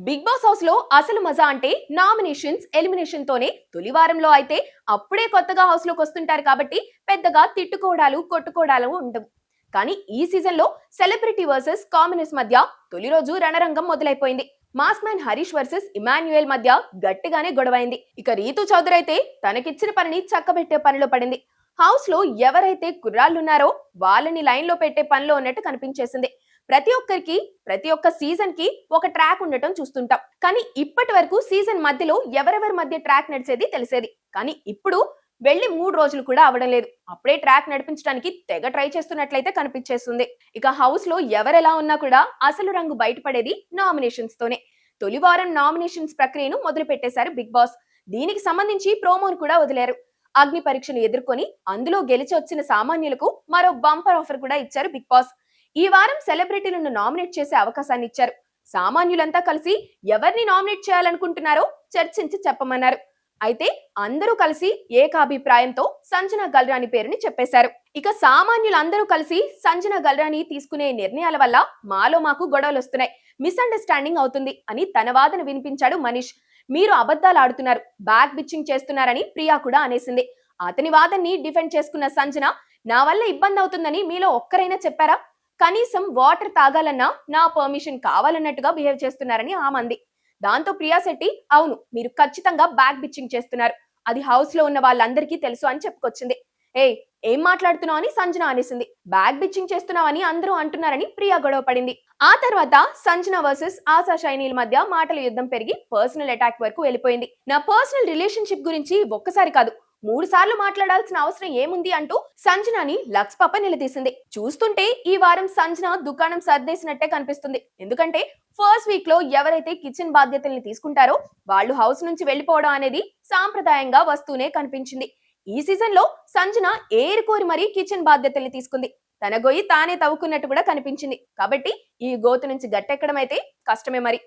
Big boss house లో అసలు మజా అంటే నామినేషన్స్ ఎలిమినేషన్ తోనే. తొలి వారంలో అయితే అప్పుడే కొత్తగా హౌస్ లోకి వస్తుంటారు కాబట్టి పెద్దగా తిట్టుకోవడాలు కొట్టుకోవడాలు ఉండవు. కానీ ఈ సీజన్ లో సెలబ్రిటీ వర్సెస్ కామనర్స్ మధ్య తొలి రోజు రణరంగం మొదలైపోయింది. Mass man Harish versus Emmanuel మధ్య గట్టిగానే గొడవైంది. ఇక రీతు చౌదరి అయితే తనకిచ్చిన పనిని చక్కబెట్టే పనిలో పడింది. హౌస్ లో ఎవరైతే కుర్రాళ్ళున్నారో వాళ్ళని లైన్ లో పెట్టే పనిలో ఉన్నట్టు కనిపించేసింది. ప్రతి ఒక్క సీజన్ కి ఒక ట్రాక్ ఉండటం చూస్తుంటాం. కానీ ఇప్పటి వరకు సీజన్ మధ్యలో ఎవరెవరి మధ్య ట్రాక్ నడిచేది తెలిసేది. కానీ ఇప్పుడు వెళ్లి 3 రోజులు కూడా అవడం లేదు, అప్పుడే ట్రాక్ నడిపించడానికి తెగ ట్రై చేస్తున్నట్లయితే కనిపించేస్తుంది. ఇక హౌస్ లో ఎవరెలా ఉన్నా కూడా అసలు రంగు బయటపడేది నామినేషన్స్ తోనే. తొలి వారం నామినేషన్స్ ప్రక్రియను మొదలు పెట్టేశారు బిగ్ బాస్. దీనికి సంబంధించి ప్రోమోను కూడా వదిలారు. అగ్ని పరీక్షను ఎదుర్కొని అందులో గెలిచి వచ్చిన సామాన్యులకు మరో బంపర్ ఆఫర్ కూడా ఇచ్చారు బిగ్ బాస్. ఈ వారం సెలబ్రిటీలను నామినేట్ చేసే అవకాశాన్ని ఇచ్చారు. సామాన్యులంతా కలిసి ఎవరిని నామినేట్ చేయాలనుకుంటున్నారో చర్చించి చెప్పమన్నారు. అయితే అందరూ కలిసి ఏకాభిప్రాయంతో సంజన గల్రాని పేరుని చెప్పేశారు. ఇక సామాన్యులందరూ కలిసి సంజన గల్రాని తీసుకునే నిర్ణయాల వల్ల మాకు గొడవలు వస్తున్నాయి, మిస్అండర్స్టాండింగ్ అవుతుంది అని తన వాదన వినిపించాడు మనీష్. మీరు అబద్ధాలు ఆడుతున్నారు, బ్యాక్ బిచ్చింగ్ చేస్తున్నారని ప్రియా కూడా అనేసింది. అతని వాదన్ని డిఫెండ్ చేసుకున్న సంజన, నా వల్ల ఇబ్బంది అవుతుందని మీలో ఒక్కరైనా చెప్పారా? కనీసం వాటర్ తాగాలన్నా నా పర్మిషన్ కావాలన్నట్టుగా బిహేవ్ చేస్తున్నారని ఆమంది. దాంతో ప్రియా శెట్టి, అవును మీరు ఖచ్చితంగా బ్యాక్ బిచ్చింగ్ చేస్తున్నారు, అది హౌస్ లో ఉన్న వాళ్ళందరికీ తెలుసు అని చెప్పుకొచ్చింది. ఏం మాట్లాడుతున్నావు అని సంజన అనేసింది. బ్యాక్ బిచ్చింగ్ చేస్తున్నావని అందరూ అంటున్నారని ప్రియా గొడవ పడింది. ఆ తర్వాత సంజన వర్సెస్ ఆశా షైనీల మధ్య మాటల యుద్ధం పెరిగి పర్సనల్ అటాక్ వరకు వెళ్ళిపోయింది. నా పర్సనల్ రిలేషన్షిప్ గురించి ఒక్కసారి కాదు 3 సార్లు మాట్లాడాల్సిన అవసరం ఏముంది అంటూ సంజనాని లక్స్ పాప నిలదీసింది. చూస్తుంటే ఈ వారం సంజన దుకాణం సర్దేసినట్టే కనిపిస్తుంది. ఎందుకంటే ఫస్ట్ వీక్ లో ఎవరైతే కిచెన్ బాధ్యతల్ని తీసుకుంటారో వాళ్ళు హౌస్ నుంచి వెళ్లిపోవడం అనేది సాంప్రదాయంగా వస్తూనే కనిపించింది. ఈ సీజన్ లో సంజన ఏరుకోరి మరీ కిచెన్ బాధ్యతల్ని తీసుకుంది. తన గొయ్యి తానే తవ్వుకున్నట్టు కూడా కనిపించింది. కాబట్టి ఈ గోతు నుంచి గట్టెక్కడం అయితే కష్టమే మరి.